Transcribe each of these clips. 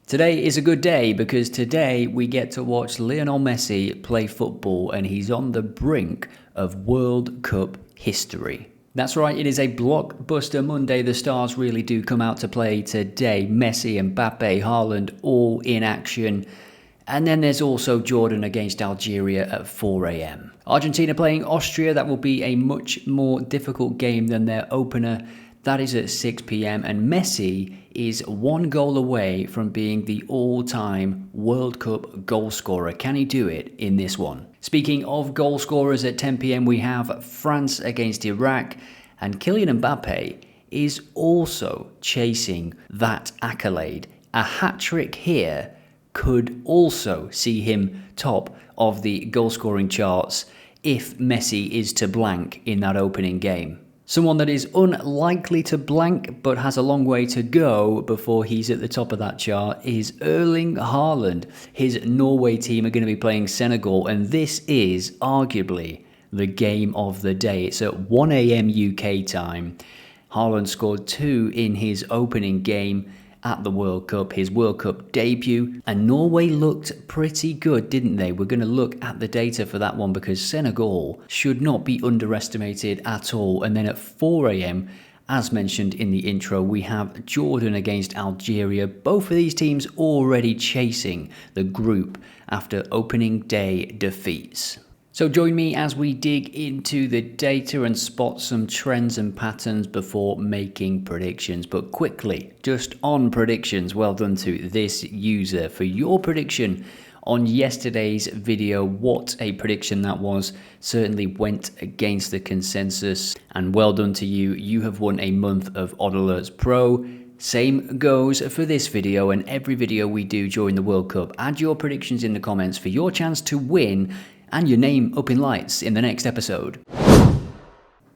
Today is a good day because today we get to watch Lionel Messi play football and he's on the brink of World Cup history. That's right, it is a blockbuster Monday. The stars really do come out to play today. Messi, Mbappé, Haaland all in action. And then there's also Jordan against Algeria at 4 a.m. Argentina playing Austria. That will be a much more difficult game than their opener. That is at 6 p.m. and Messi is one goal away from being the all-time World Cup goal scorer. Can he do it in this one? Speaking of goal scorers, at 10 p.m. we have France against Iraq, and Kylian Mbappé is also chasing that accolade. A hat-trick here could also see him top of the goal-scoring charts if Messi is to blank in that opening game. Someone that is unlikely to blank but has a long way to go before he's at the top of that chart is Erling Haaland. His Norway team are going to be playing Senegal, and this is arguably the game of the day. It's at 1 a.m. UK time. Haaland scored 2 in his opening game at the World Cup, his World Cup debut, and Norway looked pretty good, didn't they? We're going to look at the data for that one because Senegal should not be underestimated at all. And then at 4 a.m, as mentioned in the intro, we have Jordan against Algeria. Both of these teams already chasing the group after opening day defeats. So join me as we dig into the data and spot some trends and patterns before making predictions. But quickly, just on predictions, well done to this user for your prediction on yesterday's video. What a prediction that was. Certainly went against the consensus, and well done to you. You have won a month of OddAlerts Pro. Same goes for this video and every video we do during the World Cup. Add your predictions in the comments for your chance to win and your name up in lights in the next episode.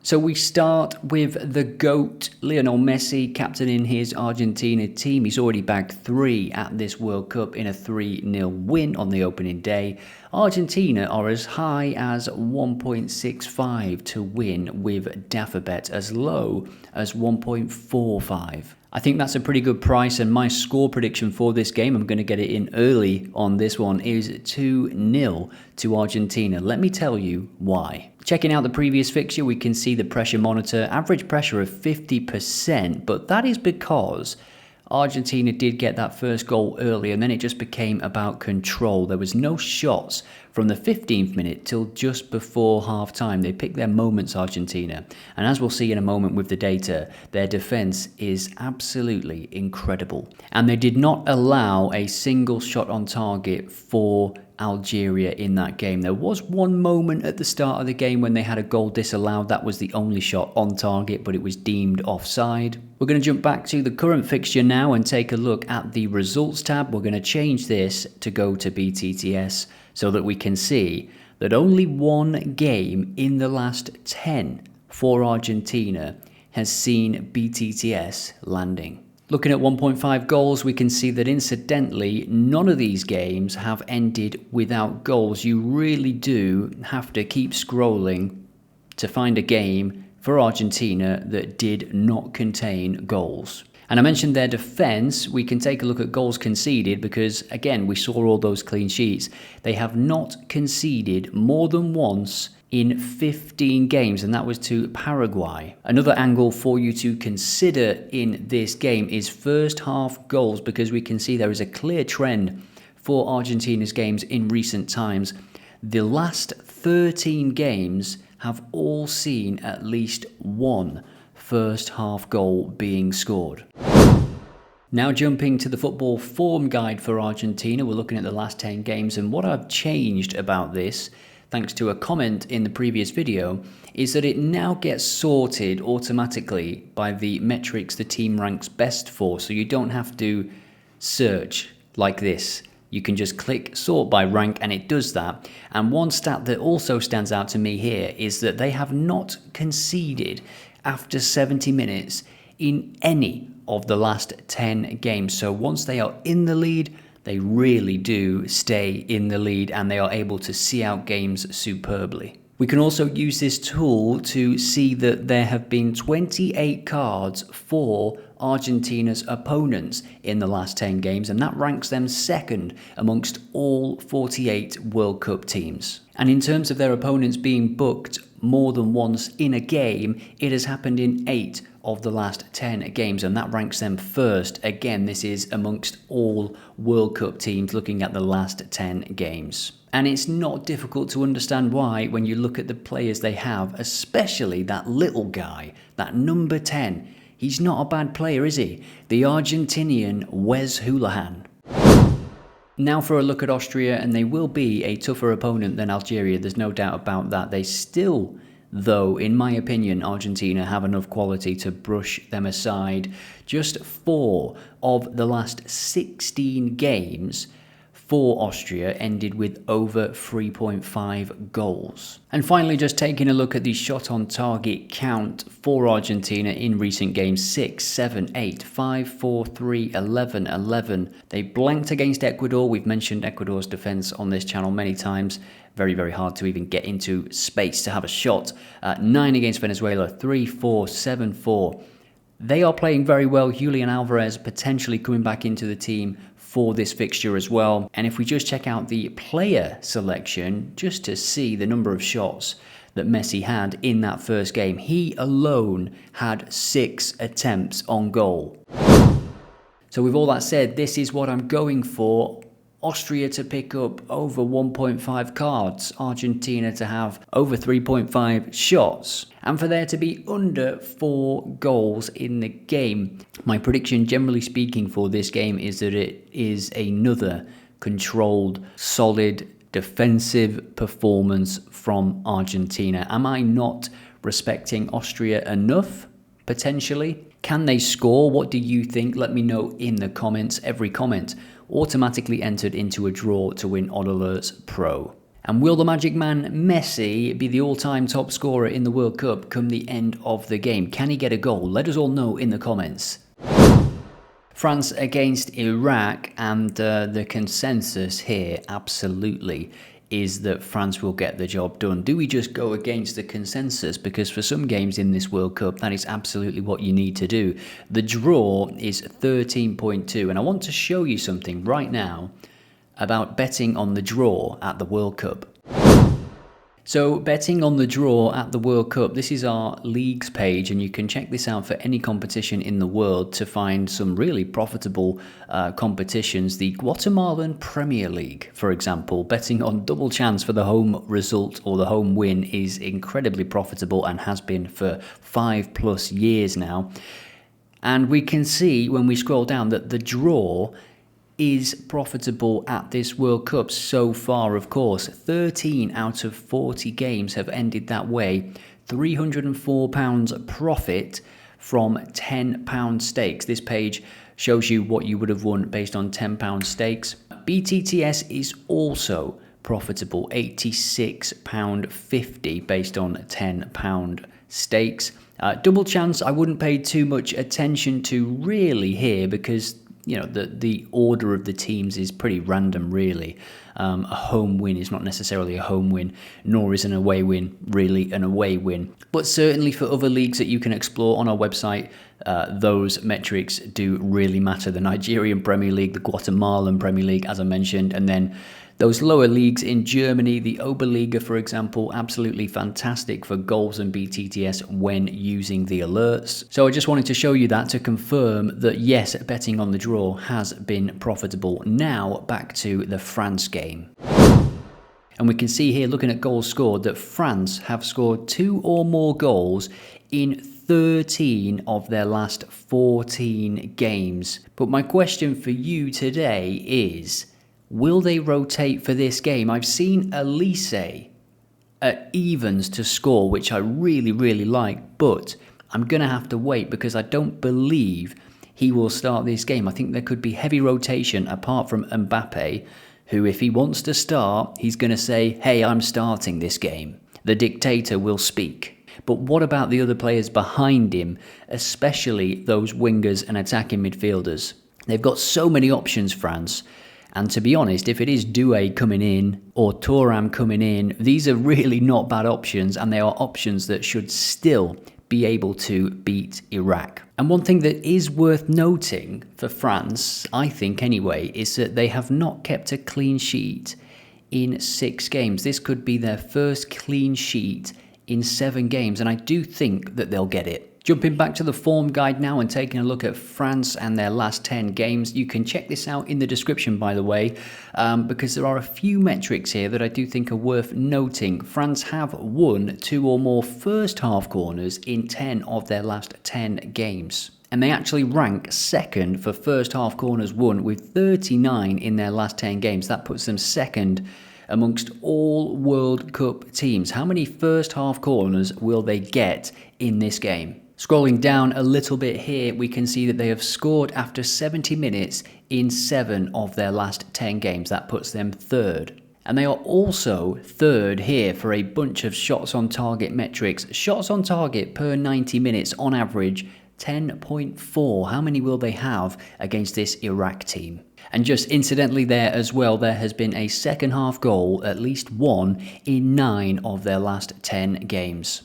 So we start with the GOAT, Lionel Messi, captaining his Argentina team. He's already bagged 3 at this World Cup in a 3-0 win on the opening day. Argentina are as high as 1.65 to win, with Dafabet as low as 1.45. I think that's a pretty good price, and my score prediction for this game, I'm going to get it in early on this one, is 2-0 to Argentina. Let me tell you why. Checking out the previous fixture, we can see the pressure monitor, average pressure of 50%, but that is because Argentina did get that first goal early, and then it just became about control. There was no shots from the 15th minute till just before half-time. They picked their moments, Argentina. And as we'll see in a moment with the data, their defense is absolutely incredible. And they did not allow a single shot on target for Algeria in that game. There was one moment at the start of the game when they had a goal disallowed. That was the only shot on target, but it was deemed offside. We're going to jump back to the current fixture now and take a look at the results tab. We're going to change this to go to BTTS so that we can see that only one game in the last 10 for Argentina has seen BTTS landing. Looking at 1.5 goals, we can see that incidentally, none of these games have ended without goals. You really do have to keep scrolling to find a game for Argentina that did not contain goals. And I mentioned their defense. We can take a look at goals conceded because, again, we saw all those clean sheets. They have not conceded more than once in 15 games, and that was to Paraguay. Another angle for you to consider in this game is first half goals, because we can see there is a clear trend for Argentina's games in recent times. The last 13 games have all seen at least one first half goal being scored. Now jumping to the football form guide for Argentina, we're looking at the last 10 games, and what I've changed about this, thanks to a comment in the previous video, is that it now gets sorted automatically by the metrics the team ranks best for, so you don't have to search like this. You can just click sort by rank and it does that. And one stat that also stands out to me here is that they have not conceded after 70 minutes in any of the last 10 games. So once they are in the lead, they really do stay in the lead and they are able to see out games superbly. We can also use this tool to see that there have been 28 cards for Argentina's opponents in the last 10 games, and that ranks them second amongst all 48 World Cup teams. And in terms of their opponents being booked more than once in a game, it has happened in 8 of the last 10 games, and that ranks them first. Again, this is amongst all World Cup teams looking at the last 10 games. And it's not difficult to understand why when you look at the players they have, especially that little guy, that number 10. He's not a bad player, is he? The Argentinian Wes Hoolahan. Now for a look at Austria, and they will be a tougher opponent than Algeria, there's no doubt about that. They still, though, in my opinion, Argentina have enough quality to brush them aside. Just 4 of the last 16 games for Austria ended with over 3.5 goals. And finally, just taking a look at the shot on target count for Argentina in recent games: 6, 7, 8, 5, 4, 3, 11, 11. They blanked against Ecuador. We've mentioned Ecuador's defense on this channel many times. Very, very hard to even get into space to have a shot. 9 against Venezuela, 3, 4, 7, 4. They are playing very well. Julian Alvarez potentially coming back into the team for this fixture as well. And if we just check out the player selection, just to see the number of shots that Messi had in that first game, he alone had 6 attempts on goal. So with all that said, this is what I'm going for. Austria to pick up over 1.5 cards, Argentina to have over 3.5 shots, and for there to be under 4 goals in the game. My prediction, generally speaking, for this game is that it is another controlled, solid, defensive performance from Argentina. Am I not respecting Austria enough? Potentially. Can they score? What do you think? Let me know in the comments. Every comment automatically entered into a draw to win OddAlerts Pro. And will the magic man Messi be the all-time top scorer in the World Cup come the end of the game? Can he get a goal? Let us all know in the comments. France against Iraq, and the consensus here absolutely is that France will get the job done. Do we just go against the consensus? Because for some games in this World Cup, that is absolutely what you need to do. The draw is 13.2, and I want to show you something right now about betting on the draw at the World Cup. So betting on the draw at the World Cup, this is our leagues page, and you can check this out for any competition in the world to find some really profitable competitions. The Guatemalan Premier League, for example, betting on double chance for the home result or the home win is incredibly profitable and has been for 5+ years now. And we can see when we scroll down that the draw is profitable at this World Cup so far, of course. 13 out of 40 games have ended that way. £304 profit from £10 stakes. This page shows you what you would have won based on £10 stakes. BTTS is also profitable, £86.50 based on £10 stakes. Double chance I wouldn't pay too much attention to really here, because you know, the order of the teams is pretty random, really. A home win is not necessarily a home win, nor is an away win really an away win. But certainly for other leagues that you can explore on our website, those metrics do really matter. The Nigerian Premier League, the Guatemalan Premier League, as I mentioned, and then those lower leagues in Germany, the Oberliga, for example, absolutely fantastic for goals and BTTS when using the alerts. So I just wanted to show you that to confirm that, yes, betting on the draw has been profitable. Now back to the France game. And we can see here, looking at goals scored, that France have scored 2 or more goals in 13 of their last 14 games. But my question for you today is, will they rotate for this game? I've seen Elise at evens to score, which I really, really like, but I'm going to have to wait because I don't believe he will start this game. I think there could be heavy rotation apart from Mbappé, who, if he wants to start, he's going to say, hey, I'm starting this game. The dictator will speak. But what about the other players behind him, especially those wingers and attacking midfielders? They've got so many options, France. And to be honest, if it is Doué coming in or Thuram coming in, these are really not bad options, and they are options that should still be able to beat Iraq. And one thing that is worth noting for France, I think anyway, is that they have not kept a clean sheet in 6 games. This could be their first clean sheet in 7 games, and I do think that they'll get it. Jumping back to the form guide now and taking a look at France and their last 10 games. You can check this out in the description, by the way, because there are a few metrics here that I do think are worth noting. France have won 2 or more first half corners in 10 of their last 10 games. And they actually rank second for first half corners won with 39 in their last 10 games. That puts them second amongst all World Cup teams. How many first half corners will they get in this game? Scrolling down a little bit here, we can see that they have scored after 70 minutes in 7 of their last 10 games. That puts them third. And they are also third here for a bunch of shots on target metrics. Shots on target per 90 minutes on average, 10.4. How many will they have against this Iraq team? And just incidentally there as well, there has been a second half goal, at least one, in 9 of their last 10 games.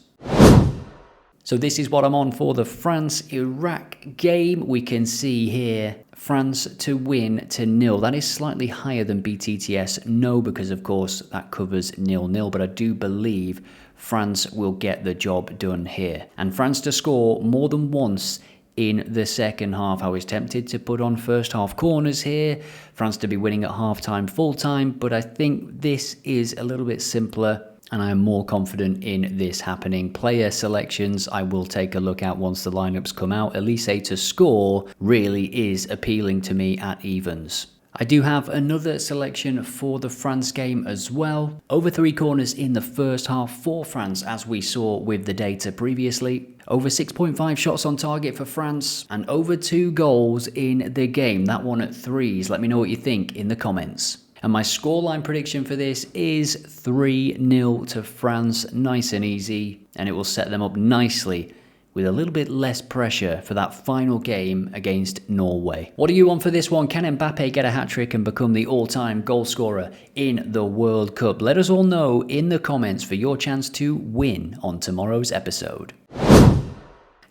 So this is what I'm on for the France-Iraq game. We can see here France to win to 0. That is slightly higher than BTTS. No, because of course that covers 0-0. But I do believe France will get the job done here. And France to score more than once in the second half. I was tempted to put on first half corners here. France to be winning at half time, full time. But I think this is a little bit simpler, and I am more confident in this happening. Player selections I will take a look at once the lineups come out. Elise to score really is appealing to me at evens. I do have another selection for the France game as well. Over 3 corners in the first half for France, as we saw with the data previously. Over 6.5 shots on target for France, and over 2 goals in the game. That one at 3s. Let me know what you think in the comments. And my scoreline prediction for this is 3-0 to France, nice and easy, and it will set them up nicely with a little bit less pressure for that final game against Norway. What are you on for this one? Can Mbappé get a hat-trick and become the all-time goal scorer in the World Cup? Let us all know in the comments for your chance to win on tomorrow's episode.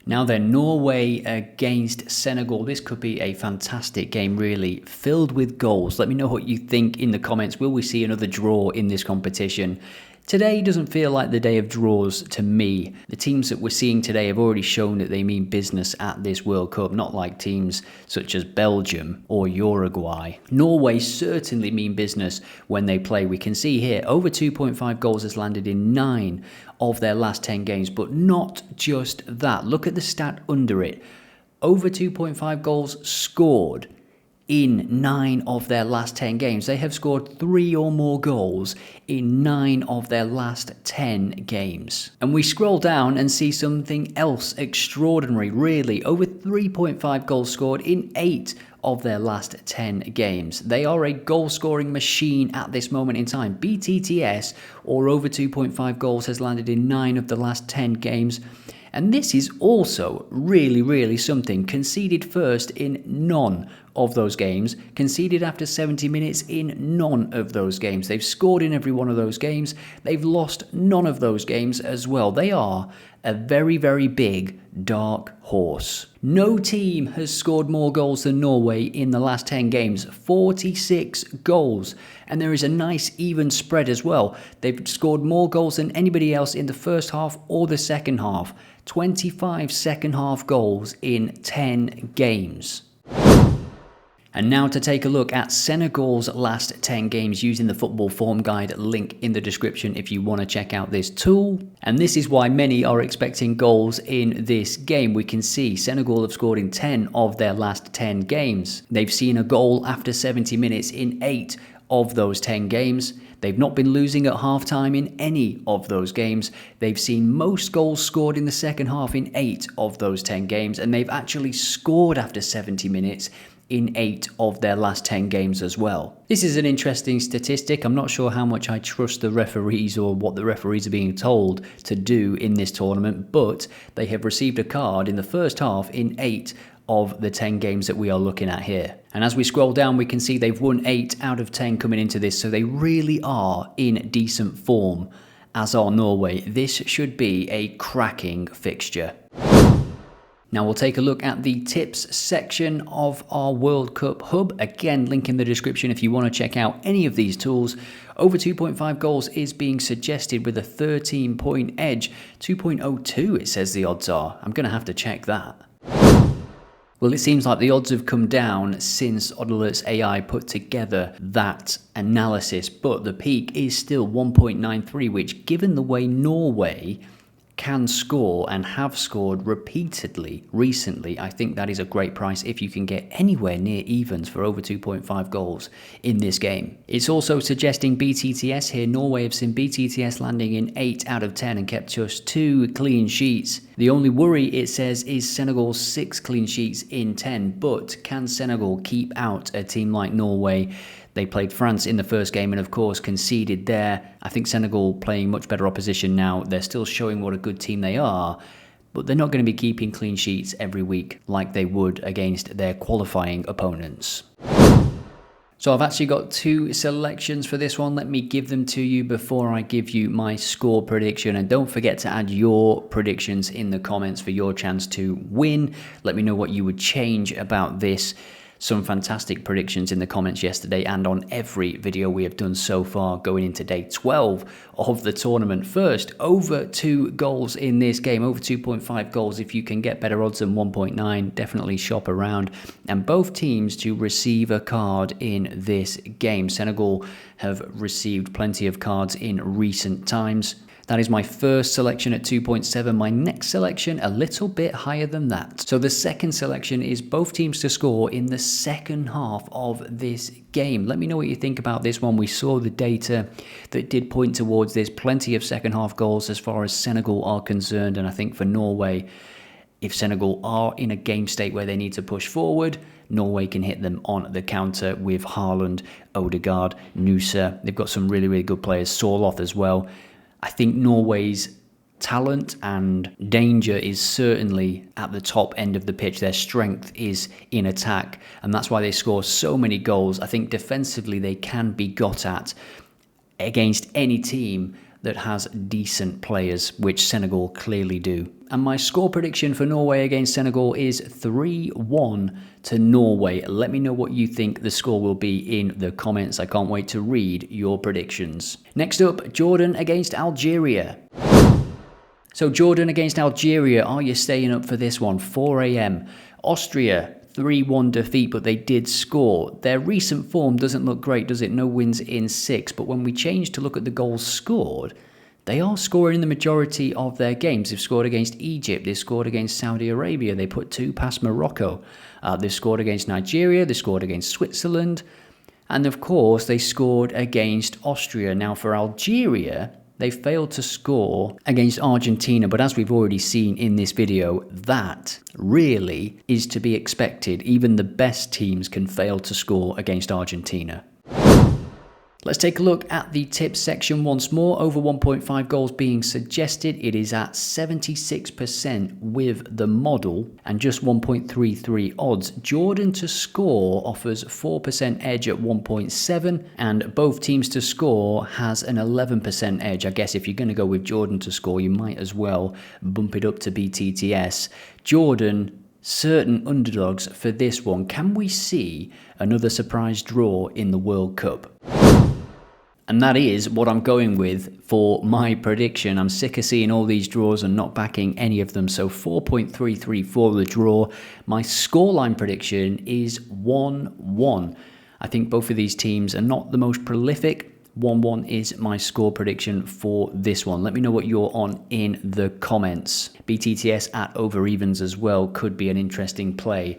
Now then, Norway against Senegal. This could be a fantastic game, really, filled with goals. Let me know what you think in the comments. Will we see another draw in this competition? Today doesn't feel like the day of draws to me. The teams that we're seeing today have already shown that they mean business at this World Cup, not like teams such as Belgium or Uruguay. Norway certainly mean business when they play. We can see here, over 2.5 goals has landed in 9 of their last 10 games, but not just that. Look at the stat under it. Over 2.5 goals scored in 9 of their last 10 games. They have scored 3 or more goals in 9 of their last 10 games. And we scroll down and see something else extraordinary, really. Over 3.5 goals scored in 8 of their last 10 games. They are a goal-scoring machine at this moment in time. BTTS, or over 2.5 goals, has landed in 9 of the last 10 games. And this is also really, really something. Conceded first in none of those games. Conceded after 70 minutes in none of those games. They've scored in every one of those games. They've lost none of those games as well. They are a very, very big dark horse. No team has scored more goals than Norway in the last 10 games. 46 goals. And there is a nice even spread as well. They've scored more goals than anybody else in the first half or the second half. 25 second half goals in 10 games. And now to take a look at Senegal's last 10 games using the football form guide, link in the description if you want to check out this tool. And this is why many are expecting goals in this game. We can see Senegal have scored in 10 of their last 10 games. They've seen a goal after 70 minutes in 8 of those 10 games. They've not been losing at halftime in any of those games. They've seen most goals scored in the second half in 8 of those 10 games, and they've actually scored after 70 minutes in 8 of their last 10 games as well. This is an interesting statistic. I'm not sure how much I trust the referees or what the referees are being told to do in this tournament, but they have received a card in the first half in 8 of the 10 games that we are looking at here. And as we scroll down, we can see they've won 8 out of 10 coming into this, so they really are in decent form, as are Norway. This should be a cracking fixture. Now we'll take a look at the tips section of our World Cup hub. Again, link in the description if you want to check out any of these tools. Over 2.5 goals is being suggested with a 13-point edge. 2.02 it says the odds are. I'm going to have to check that. Well, it seems like the odds have come down since OddAlerts AI put together that analysis, but the peak is still 1.93, which, given the way Norway can score and have scored repeatedly recently, I think that is a great price if you can get anywhere near evens for over 2.5 goals in this game. It's also suggesting BTTS here. Norway have seen BTTS landing in 8 out of 10 and kept just 2 clean sheets. The only worry, it says, is Senegal's 6 clean sheets in 10, but can Senegal keep out a team like Norway? They played France in the first game and, of course, conceded there. I think Senegal playing much better opposition now. They're still showing what a good team they are, but they're not going to be keeping clean sheets every week like they would against their qualifying opponents. So I've actually got 2 selections for this one. Let me give them to you before I give you my score prediction. And don't forget to add your predictions in the comments for your chance to win. Let me know what you would change about this. Some fantastic predictions in the comments yesterday and on every video we have done so far going into day 12 of the tournament. First, over 2 goals in this game, over 2.5 goals. If you can get better odds than 1.9, definitely shop around. And both teams to receive a card in this game. Senegal have received plenty of cards in recent times. That is my first selection at 2.7. My next selection, a little bit higher than that. So the second selection is both teams to score in the second half of this game. Let me know what you think about this one. We saw the data that did point towards this. Plenty of second half goals as far as Senegal are concerned. And I think for Norway, if Senegal are in a game state where they need to push forward, Norway can hit them on the counter with Haaland, Odegaard, Nusa. They've got some really, really good players. Sorloth as well. I think Norway's talent and danger is certainly at the top end of the pitch. Their strength is in attack, and that's why they score so many goals. I think defensively they can be got at against any team that has decent players, which Senegal clearly do. And my score prediction for Norway against Senegal is 3-1 to Norway. Let me know what you think the score will be in the comments. I can't wait to read your predictions. Next up, Jordan against Algeria. So Jordan against Algeria, are you staying up for this one? 4 AM. Austria, 3-1 defeat, but they did score. Their recent form doesn't look great, does it? No wins in 6, but when we change to look at the goals scored, they are scoring in the majority of their games. They've scored against Egypt, they've scored against Saudi Arabia, they put 2 past Morocco. They've scored against Nigeria, they scored against Switzerland, and of course they scored against Austria. Now for Algeria, they failed to score against Argentina, but as we've already seen in this video, that really is to be expected. Even the best teams can fail to score against Argentina. Let's take a look at the tips section once more. Over 1.5 goals being suggested. It is at 76% with the model and just 1.33 odds. Jordan to score offers 4% edge at 1.7, and both teams to score has an 11% edge. I guess if you're going to go with Jordan to score, you might as well bump it up to BTTS. Jordan, certain underdogs for this one. Can we see another surprise draw in the World Cup? And that is what I'm going with for my prediction. I'm sick of seeing all these draws and not backing any of them. So 4.33 for the draw. My scoreline prediction is 1-1. I think both of these teams are not the most prolific. 1-1 is my score prediction for this one. Let me know what you're on in the comments. BTTS at over evens as well could be an interesting play.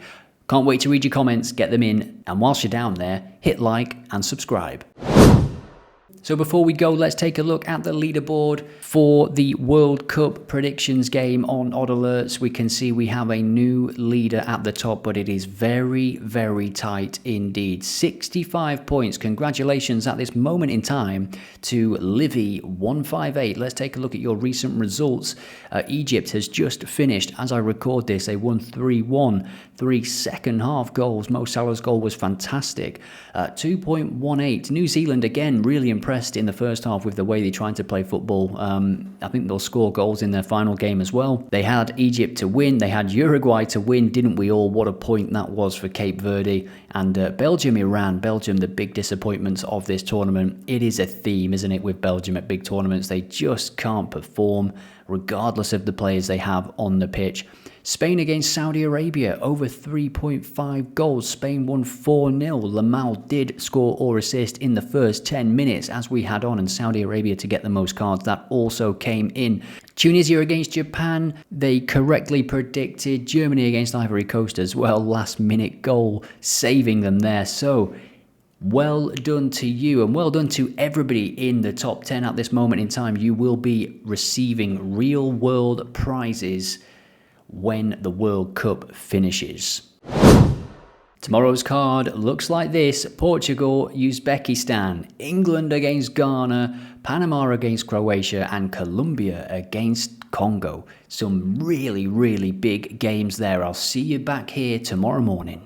Can't wait to read your comments, get them in. And whilst you're down there, hit like and subscribe. So before we go, let's take a look at the leaderboard for the World Cup predictions game on OddAlerts. We can see we have a new leader at the top, but it is very, very tight indeed. 65 points. Congratulations at this moment in time to Livy158. Let's take a look at your recent results. Egypt has just finished. As I record this, they won 3-1. 3 second half goals. Mo Salah's goal was fantastic. 2.18. New Zealand, again, really impressed in the first half with the way they tried to play football. I think they'll score goals in their final game as well. They had Egypt to win. They had Uruguay to win, didn't we all? What a point that was for Cape Verde. And Belgium, Iran. Belgium, the big disappointments of this tournament. It is a theme, isn't it, with Belgium at big tournaments? They just can't perform, regardless of the players they have on the pitch. Spain against Saudi Arabia, over 3.5 goals. Spain won 4-0. Lamal did score or assist in the first 10 minutes as we had on, and Saudi Arabia to get the most cards. That also came in. Tunisia against Japan, they correctly predicted. Germany against Ivory Coast as well. Last minute goal saving them there. So well done to you, and well done to everybody in the top 10 at this moment in time. You will be receiving real world prizes when the World Cup finishes. Tomorrow's card looks like this: Portugal, Uzbekistan, England against Ghana, Panama against Croatia, and Colombia against Congo. Some really, really big games there. I'll see you back here tomorrow morning.